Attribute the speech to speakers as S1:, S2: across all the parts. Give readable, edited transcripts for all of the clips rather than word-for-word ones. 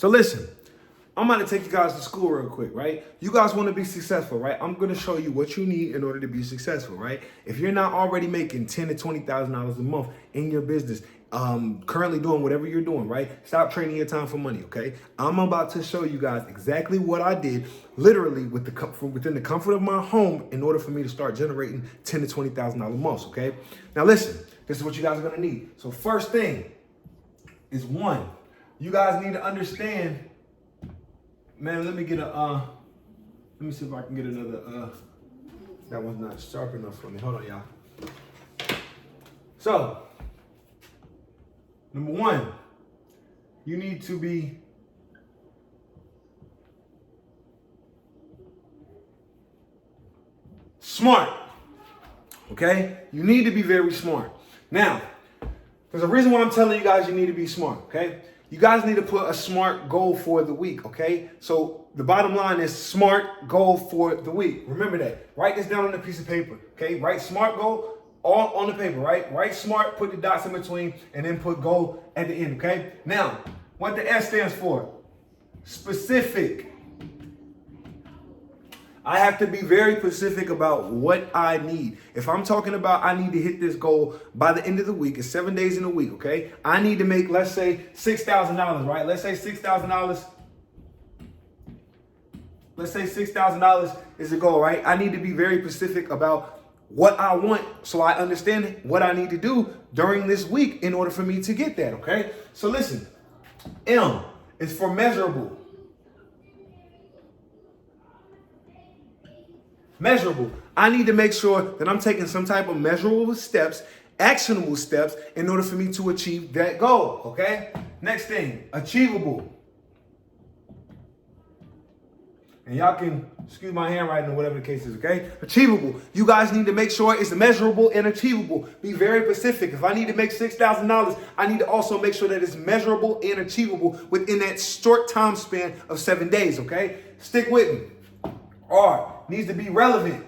S1: So listen, I'm about to take you guys to school real quick, right? You guys want to be successful, right? I'm going to show you what you need in order to be successful, right? If you're not already making $10,000 to $20,000 a month in your business, currently doing whatever you're doing, right? Stop trading your time for money, okay? I'm about to show you guys exactly what I did, literally within the comfort of my home, in order for me to start generating $10,000 to $20,000 months, okay? Now listen, this is what you guys are going to need. So first thing is one, you guys need to understand. Man, let me see if I can get another, that one's not sharp enough for me. Hold on, y'all. So, number one, you need to be smart, okay? You need to be very smart. Now, there's a reason why I'm telling you guys you need to be smart, okay? You guys need to put a SMART goal for the week, okay? So the bottom line is SMART goal for the week. Remember that. Write this down on a piece of paper, okay? Write SMART goal all on the paper, right? Write SMART, put the dots in between, and then put goal at the end, okay? Now, what the S stands for? Specific. I have to be very specific about what I need. If I'm talking about I need to hit this goal by the end of the week, it's 7 days in a week, okay? I need to make, let's say, $6,000, right? Let's say $6,000. Let's say $6,000 is the goal, right? I need to be very specific about what I want so I understand what I need to do during this week in order for me to get that, okay? So listen, M is for measurable. Measurable. I need to make sure that I'm taking some type of measurable steps, actionable steps, in order for me to achieve that goal, okay? Next thing, achievable. And y'all can excuse my handwriting or whatever the case is, okay? Achievable. You guys need to make sure it's measurable and achievable. Be very specific. If I need to make $6,000, I need to also make sure that it's measurable and achievable within that short time span of 7 days, okay? Stick with me. R needs to be relevant.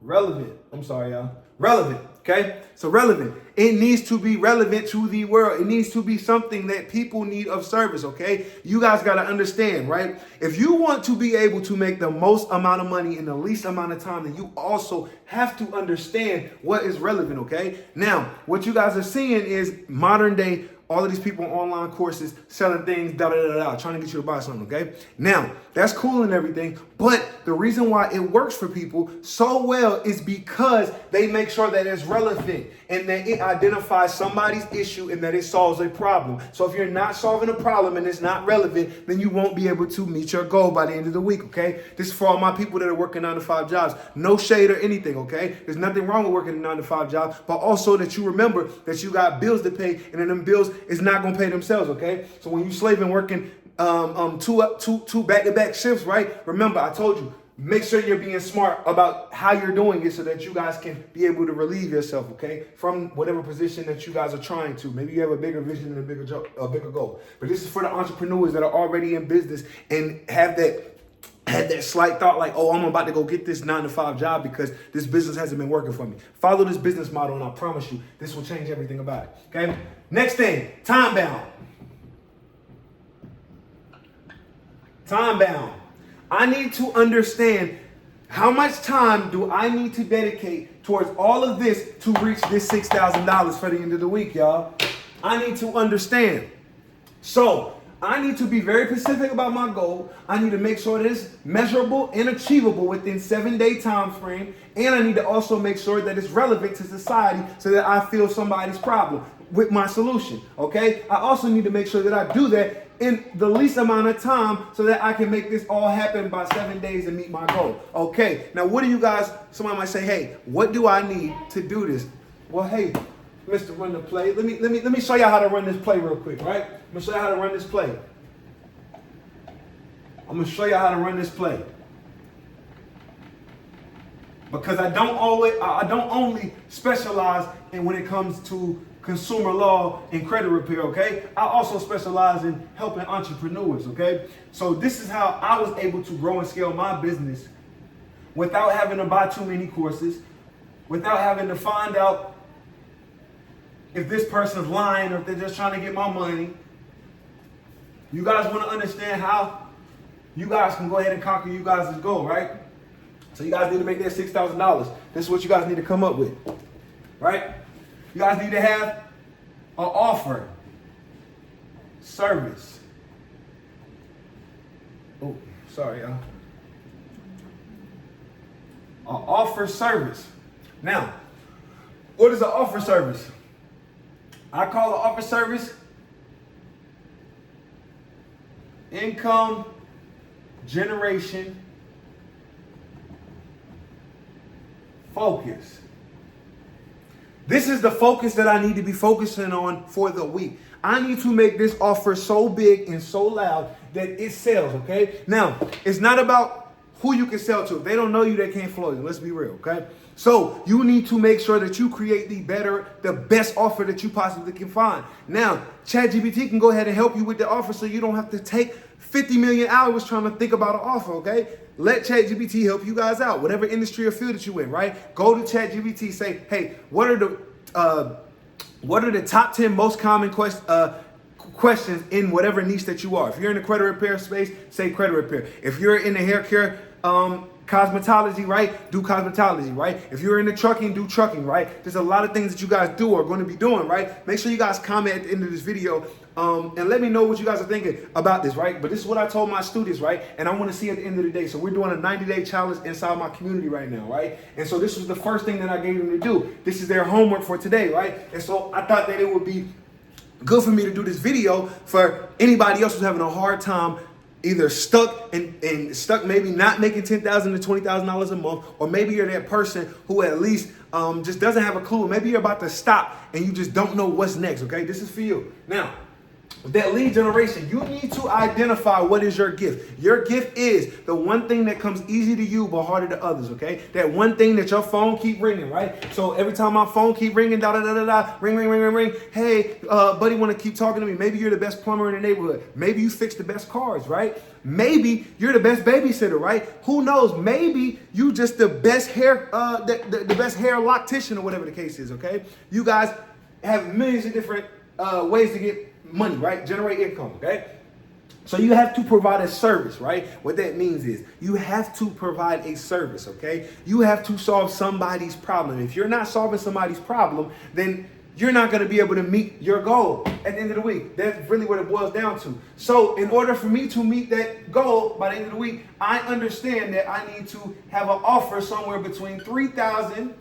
S1: Relevant. I'm sorry, y'all. Relevant. Okay? So relevant. It needs to be relevant to the world. It needs to be something that people need of service, okay? You guys got to understand, right? If you want to be able to make the most amount of money in the least amount of time, then you also have to understand what is relevant, okay? Now, what you guys are seeing is modern day, all of these people on online courses selling things, trying to get you to buy something, okay? Now, that's cool and everything, but the reason why it works for people so well is because they make sure that it's relevant and that it identifies somebody's issue and that it solves a problem. So if you're not solving a problem and it's not relevant, then you won't be able to meet your goal by the end of the week, okay? This is for all my people that are working 9 to 5 jobs. No shade or anything, okay? There's nothing wrong with working a 9 to 5 job, but also that you remember that you got bills to pay, and then them bills is not gonna pay themselves, okay? So when you slaving working two back-to-back shifts, right? Remember, I told you, make sure you're being smart about how you're doing it so that you guys can be able to relieve yourself, okay? From whatever position that you guys are trying to. Maybe you have a bigger vision and a bigger goal. But this is for the entrepreneurs that are already in business and had that slight thought like, oh, I'm about to go get this 9 to 5 job because this business hasn't been working for me. Follow this business model and I promise you, this will change everything about it, okay? Next thing, time bound. Time bound. I need to understand how much time do I need to dedicate towards all of this to reach this $6,000 for the end of the week, y'all. I need to understand. So I need to be very specific about my goal. I need to make sure that it's measurable and achievable within 7-day time frame. And I need to also make sure that it's relevant to society so that I feel somebody's problem with my solution, okay? I also need to make sure that I do that in the least amount of time so that I can make this all happen by 7 days and meet my goal. Okay, now what do you guys, somebody might say, hey, what do I need to do this? Well, hey, Mr. Run the Play, let me show y'all how to run this play real quick, right? I'm gonna show y'all how to run this play. I'm gonna show y'all how to run this play. Because I don't only specialize in when it comes to consumer law and credit repair, okay? I also specialize in helping entrepreneurs, okay? So this is how I was able to grow and scale my business without having to buy too many courses, without having to find out if this person's lying or if they're just trying to get my money. You guys want to understand how you guys can go ahead and conquer you guys' goal, right? So you guys need to make that $6,000. This is what you guys need to come up with, right? You guys need to have an offer, service. Oh, sorry, y'all. An offer service. Now, what is an offer service? I call an offer service income generation focus. This is the focus that I need to be focusing on for the week. I need to make this offer so big and so loud that it sells, okay? Now, it's not about who you can sell to. If they don't know you, they can't flow you. Let's be real, okay? So you need to make sure that you create the best offer that you possibly can find. Now, ChatGPT can go ahead and help you with the offer so you don't have to take 50 million hours trying to think about an offer, okay? Let ChatGPT help you guys out, whatever industry or field that you in, right? Go to ChatGPT, say, hey, what are the top 10 most common questions in whatever niche that you are? If you're in the credit repair space, say credit repair. If you're in the hair care, cosmetology, right? Do cosmetology, right? If you're in the trucking, do trucking, right? There's a lot of things that you guys do or are going to be doing, right? Make sure you guys comment at the end of this video and let me know what you guys are thinking about this, right? But this is what I told my students, right? And I want to see at the end of the day. So we're doing a 90-day challenge inside my community right now, right? And so this was the first thing that I gave them to do. This is their homework for today, right? And so I thought that it would be good for me to do this video for anybody else who's having a hard time either stuck maybe not making $10,000 to $20,000 a month, or maybe you're that person who at least just doesn't have a clue. Maybe you're about to stop and you just don't know what's next, okay? This is for you. Now, with that lead generation, you need to identify what is your gift. Your gift is the one thing that comes easy to you but harder to others, okay? That one thing that your phone keep ringing, right? So every time my phone keep ringing, ring, ring, ring, ring, ring. Hey, buddy, want to keep talking to me? Maybe you're the best plumber in the neighborhood. Maybe you fix the best cars, right? Maybe you're the best babysitter, right? Who knows? Maybe you just the best hair, the best hair loctician or whatever the case is, okay? You guys have millions of different ways to get money, right? Generate income, okay? So you have to provide a service, right? What that means is you have to provide a service, okay? You have to solve somebody's problem. If you're not solving somebody's problem, then you're not going to be able to meet your goal at the end of the week. That's really what it boils down to. So in order for me to meet that goal by the end of the week, I understand that I need to have an offer somewhere between 3,000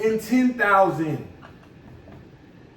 S1: and 10,000.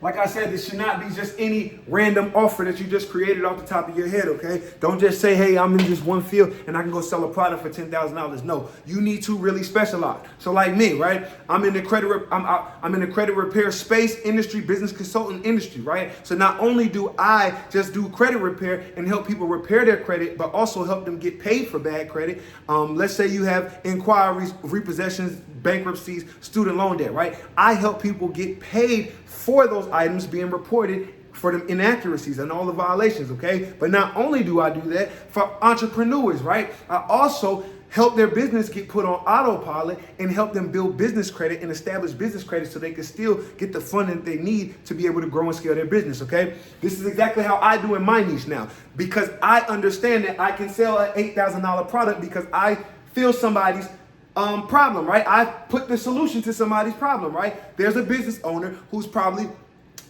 S1: Like I said, this should not be just any random offer that you just created off the top of your head, okay? Don't just say, hey, I'm in this one field and I can go sell a product for $10,000. No, you need to really specialize. So like me, right? I'm in the credit repair space industry, business consultant industry, right? So not only do I just do credit repair and help people repair their credit, but also help them get paid for bad credit. Let's say you have inquiries, repossessions, bankruptcies, student loan debt, right? I help people get paid for those items being reported for them inaccuracies and all the violations, okay? But not only do I do that for entrepreneurs, right? I also help their business get put on autopilot and help them build business credit and establish business credit so they can still get the funding they need to be able to grow and scale their business, okay? This is exactly how I do in my niche now, because I understand that I can sell an $8,000 product because I feel somebody's problem, right? I put the solution to somebody's problem, right? There's a business owner who's probably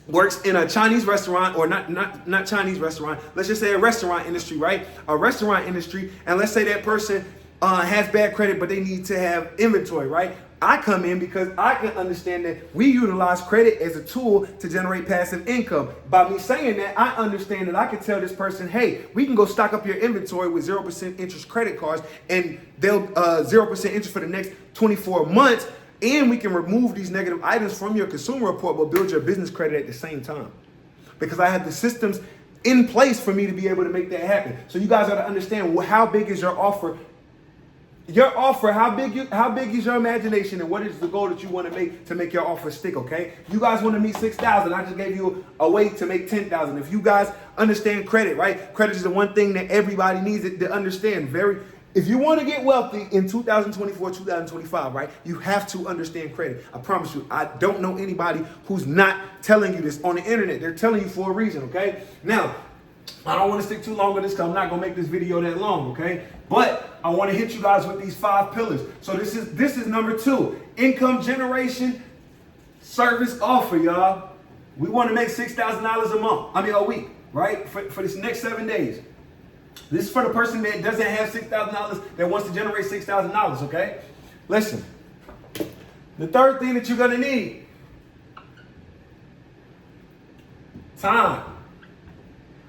S1: works in a Chinese restaurant, or not Chinese restaurant. Let's just say a restaurant industry, right? A restaurant industry, and let's say that person has bad credit, but they need to have inventory, right? I come in because I can understand that we utilize credit as a tool to generate passive income. By me saying that, I understand that I can tell this person, hey, we can go stock up your inventory with 0% interest credit cards, and they'll 0% interest for the next 24 months. And we can remove these negative items from your consumer report, but build your business credit at the same time. Because I have the systems in place for me to be able to make that happen. So you guys got to understand, well, how big is your offer? Your offer, how big is your imagination, and what is the goal that you want to make your offer stick, okay? You guys want to meet 6,000. I just gave you a way to make 10,000. If you guys understand credit, right? Credit is the one thing that everybody needs to understand. If you want to get wealthy in 2024, 2025, right, you have to understand credit. I promise you, I don't know anybody who's not telling you this on the internet. They're telling you for a reason, okay? Now, I don't want to stick too long on this because I'm not going to make this video that long, okay? But I want to hit you guys with these 5 pillars. So this is number 2, income generation service offer, y'all. We want to make $6,000 a week, right? For this next 7 days. This is for the person that doesn't have $6,000 that wants to generate $6,000, okay? Listen, the third thing that you're going to need, time.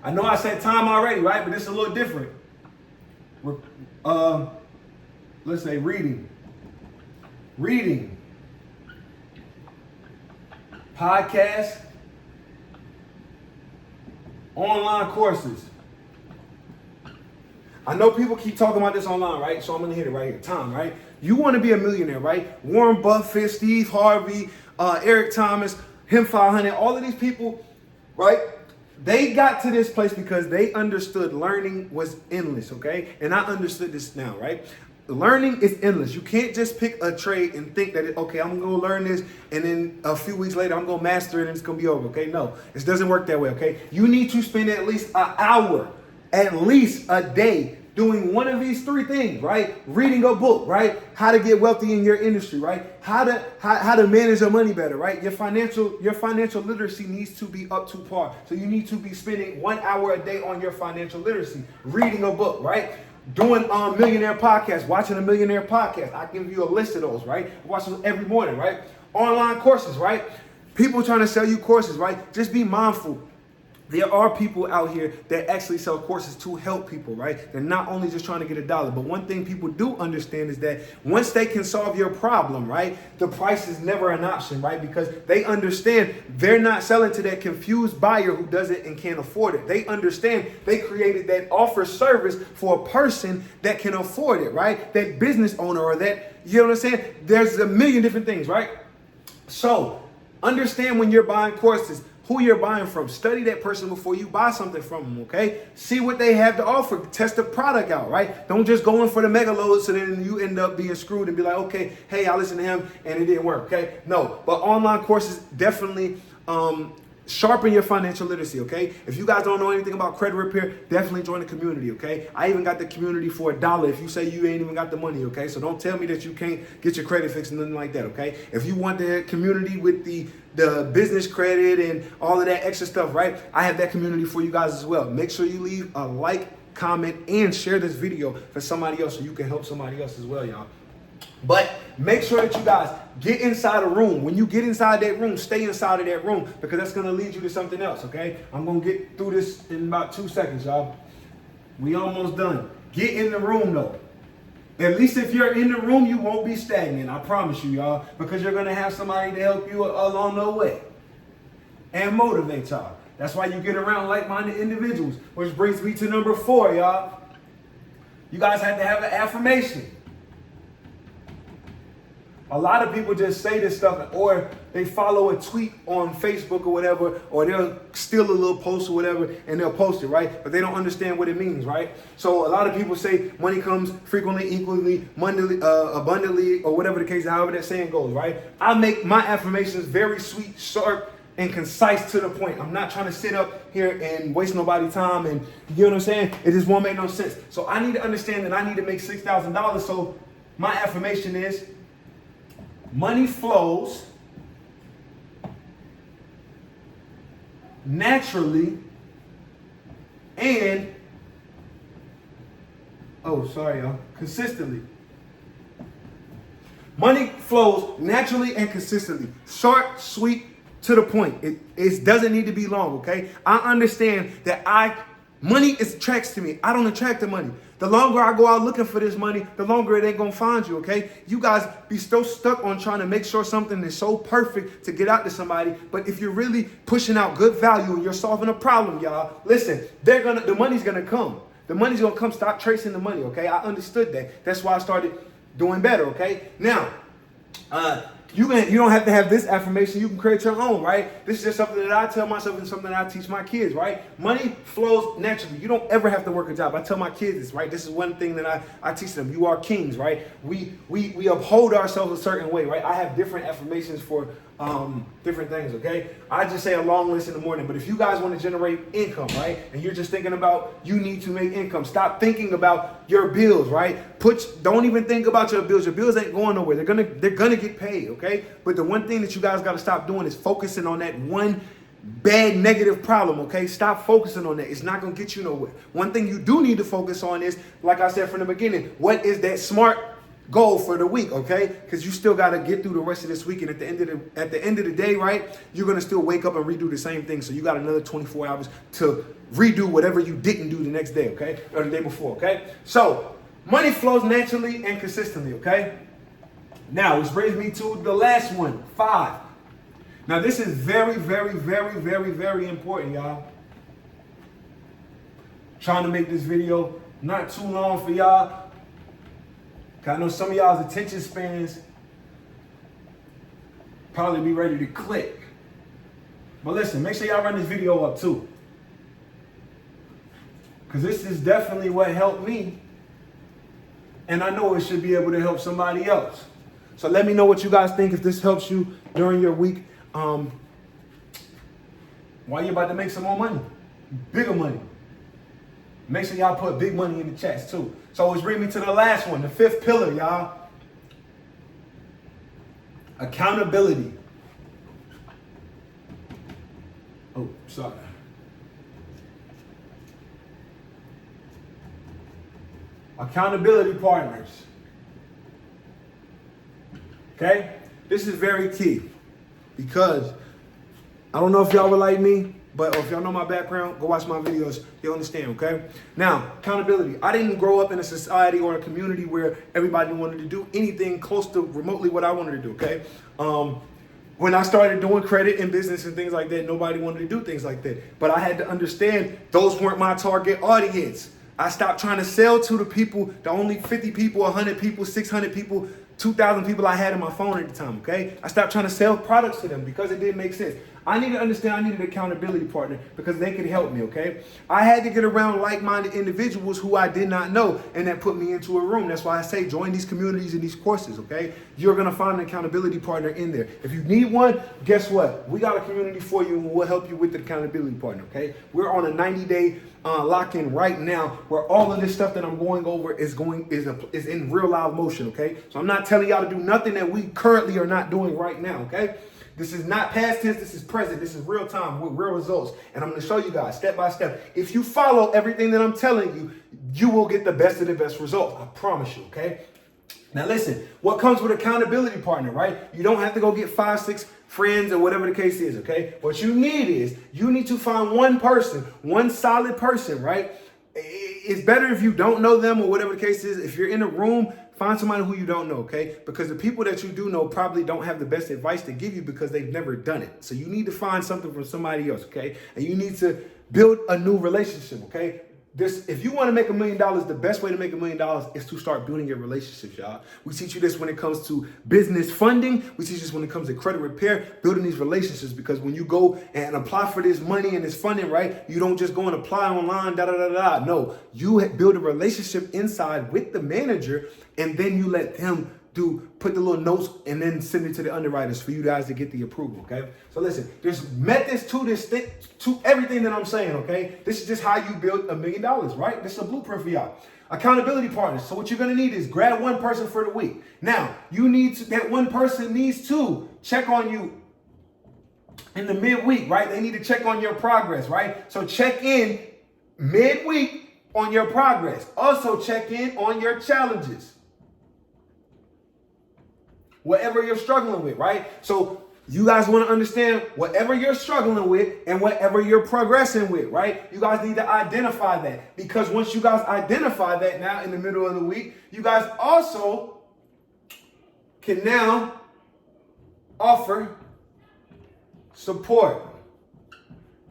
S1: I know I said time already, right? But this is a little different. Let's say reading. Reading. Podcasts. Online courses. I know people keep talking about this online, right? So I'm going to hit it right here. Time, right? You want to be a millionaire, right? Warren Buffett, Steve Harvey, Eric Thomas, Him 500, all of these people, right? They got to this place because they understood learning was endless, okay? And I understood this now, right? Learning is endless. You can't just pick a trade and think that, okay, I'm going to learn this, and then a few weeks later, I'm going to master it, and it's going to be over, okay? No, it doesn't work that way, okay? You need to spend at least an hour, at least a day, doing one of these 3 things, right? Reading a book, right? How to get wealthy in your industry, right? How to manage your money better, right? Your financial literacy needs to be up to par. So you need to be spending 1 hour a day on your financial literacy, reading a book, right? Doing millionaire podcasts, watching a millionaire podcast. I give you a list of those, right? I watch those every morning, right? Online courses, right? People trying to sell you courses, right? Just be mindful. There are people out here that actually sell courses to help people, right? They're not only just trying to get $1. But one thing people do understand is that once they can solve your problem, right, the price is never an option, right? Because they understand they're not selling to that confused buyer who doesn't and can't afford it. They understand they created that offer service for a person that can afford it, right? That business owner or that, you know what I'm saying? There's a million different things, right? So understand when you're buying courses, who you're buying from. Study that person before you buy something from them, okay? See what they have to offer. Test the product out, right? Don't just go in for the mega load so then you end up being screwed and be like, okay, hey, I listened to him and it didn't work, okay? No, but online courses definitely sharpen your financial literacy, okay? If you guys don't know anything about credit repair, definitely join the community, okay? I even got the community for $1 if you say you ain't even got the money, okay? So don't tell me that you can't get your credit fixed and nothing like that, okay? If you want the community with the business credit and all of that extra stuff, right? I have that community for you guys as well. Make sure you leave a like, comment, and share this video for somebody else so you can help somebody else as well, y'all. But make sure that you guys get inside a room. When you get inside that room, stay inside of that room because that's going to lead you to something else, okay? I'm going to get through this in about 2 seconds, y'all. We almost done. Get in the room, though. At least if you're in the room, you won't be stagnant. I promise you, y'all, because you're going to have somebody to help you along the way and motivate y'all. That's why you get around like-minded individuals, which brings me to number 4, y'all. You guys have to have an affirmation. A lot of people just say this stuff or they follow a tweet on Facebook or whatever, or they'll steal a little post or whatever and they'll post it, right? But they don't understand what it means, right? So a lot of people say money comes frequently, equally, abundantly, or whatever the case, however that saying goes, right? I make my affirmations very sweet, sharp, and concise to the point. I'm not trying to sit up here and waste nobody's time and, you know what I'm saying? It just won't make no sense. So I need to understand that I need to make $6,000. So my affirmation is, money flows naturally and, consistently. Money flows naturally and consistently. Short, sweet, to the point. It doesn't need to be long, okay? I understand that money attracts to me. I don't attract the money. The longer I go out looking for this money, the longer it ain't gonna find you, okay? You guys be so stuck on trying to make sure something is so perfect to get out to somebody, but if you're really pushing out good value and you're solving a problem, y'all, listen, the money's gonna come. The money's gonna come. Stop tracing the money, okay? I understood that. That's why I started doing better, okay? Now, You don't have to have this affirmation. You can create your own, right? This is just something that I tell myself and something that I teach my kids, right? Money flows naturally. You don't ever have to work a job. I tell my kids this, right? This is one thing that I teach them. You are kings, right? We uphold ourselves a certain way, right? I have different affirmations for different things, okay? I just say a long list in the morning, but if you guys want to generate income, right? And you're just thinking about you need to make income, stop thinking about your bills, right? Don't even think about your bills. Your bills ain't going nowhere. They're gonna get paid, okay? But the one thing that you guys got to stop doing is focusing on that one bad negative problem, okay? Stop focusing on that. It's not gonna get you nowhere. One thing you do need to focus on is, like I said from the beginning, what is that smart goal for the week, okay? Because you still got to get through the rest of this week, and at the end of the day, right, you're gonna still wake up and redo the same thing. So you got another 24 hours to redo whatever you didn't do the next day, okay, or the day before, okay? So money flows naturally and consistently, okay? Now, which brings me to the last one, 5. Now, this is very, very, very, very, very important, y'all. Trying to make this video not too long for y'all. I know some of y'all's attention spans probably be ready to click. But listen, make sure y'all run this video up too. Because this is definitely what helped me. And I know it should be able to help somebody else. So let me know what you guys think if this helps you during your week. While you're about to make some more money, bigger money. Make sure y'all put big money in the chats too. So which brings me to the last one, the 5th pillar, y'all. Accountability. Oh, sorry. Accountability partners. Okay? This is very key because I don't know if y'all were like me, but if y'all know my background, go watch my videos. You'll understand, okay? Now, accountability. I didn't grow up in a society or a community where everybody wanted to do anything close to remotely what I wanted to do, okay? When I started doing credit and business and things like that, nobody wanted to do things like that. But I had to understand those weren't my target audience. I stopped trying to sell to the people, the only 50 people, 100 people, 600 people, 2,000 people I had in my phone at the time, okay? I stopped trying to sell products to them because it didn't make sense. I need to understand I needed an accountability partner because they could help me, okay? I had to get around like-minded individuals who I did not know, and that put me into a room. That's why I say join these communities and these courses, okay? You're going to find an accountability partner in there. If you need one, guess what? We got a community for you, and we'll help you with the accountability partner, okay? We're on a 90-day lock-in right now where all of this stuff that I'm going over is in real live motion, okay? So I'm not telling y'all to do nothing that we currently are not doing right now, okay? This is not past tense, this is present. This is real time with real results. And I'm going to show you guys step by step. If you follow everything that I'm telling you, you will get the best of the best results. I promise you, okay? Now listen, what comes with accountability partner, right? You don't have to go get 5, 6 friends or whatever the case is, okay? What you need to find one person, one solid person, right? It's better if you don't know them or whatever the case is. If you're in a room, find somebody who you don't know, okay? Because the people that you do know probably don't have the best advice to give you because they've never done it. So you need to find something from somebody else, okay? And you need to build a new relationship, okay? If you want to make $1 million, the best way to make $1 million is to start building your relationships, y'all. We teach you this when it comes to business funding. We teach this when it comes to credit repair, building these relationships. Because when you go and apply for this money and this funding, right, you don't just go and apply online, No, you build a relationship inside with the manager, and then you let them put the little notes and then send it to the underwriters for you guys to get the approval, okay? So listen, there's methods to this thing, to everything that I'm saying, okay? This is just how you build $1 million, right? This is a blueprint for y'all. Accountability partners. So what you're gonna need is grab one person for the week. Now, that one person needs to check on you in the midweek, right? They need to check on your progress, right? So check in midweek on your progress. Also check in on your challenges. Whatever you're struggling with, right? So you guys want to understand whatever you're struggling with and whatever you're progressing with, right? You guys need to identify that, because once you guys identify that now in the middle of the week, you guys also can now offer support.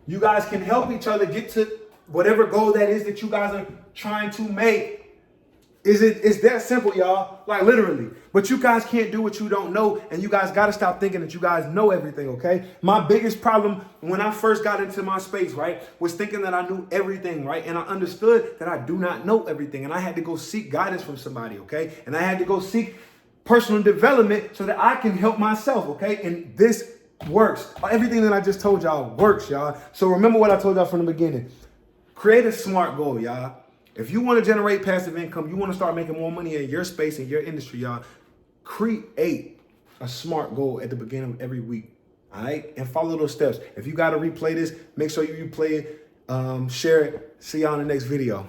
S1: You guys can help each other get to whatever goal that is that you guys are trying to make. It's that simple, y'all. Like literally. But you guys can't do what you don't know, and you guys got to stop thinking that you guys know everything, okay? My biggest problem when I first got into my space, right, was thinking that I knew everything, right? And I understood that I do not know everything, and I had to go seek guidance from somebody, okay? And I had to go seek personal development so that I can help myself, okay? And this works. Everything that I just told y'all works, y'all. So remember what I told y'all from the beginning. Create a SMART goal, y'all. If you want to generate passive income, you want to start making more money in your space, in your industry, y'all, create a SMART goal at the beginning of every week, all right? And follow those steps. If you got to replay this, make sure you replay it, share it. See y'all in the next video.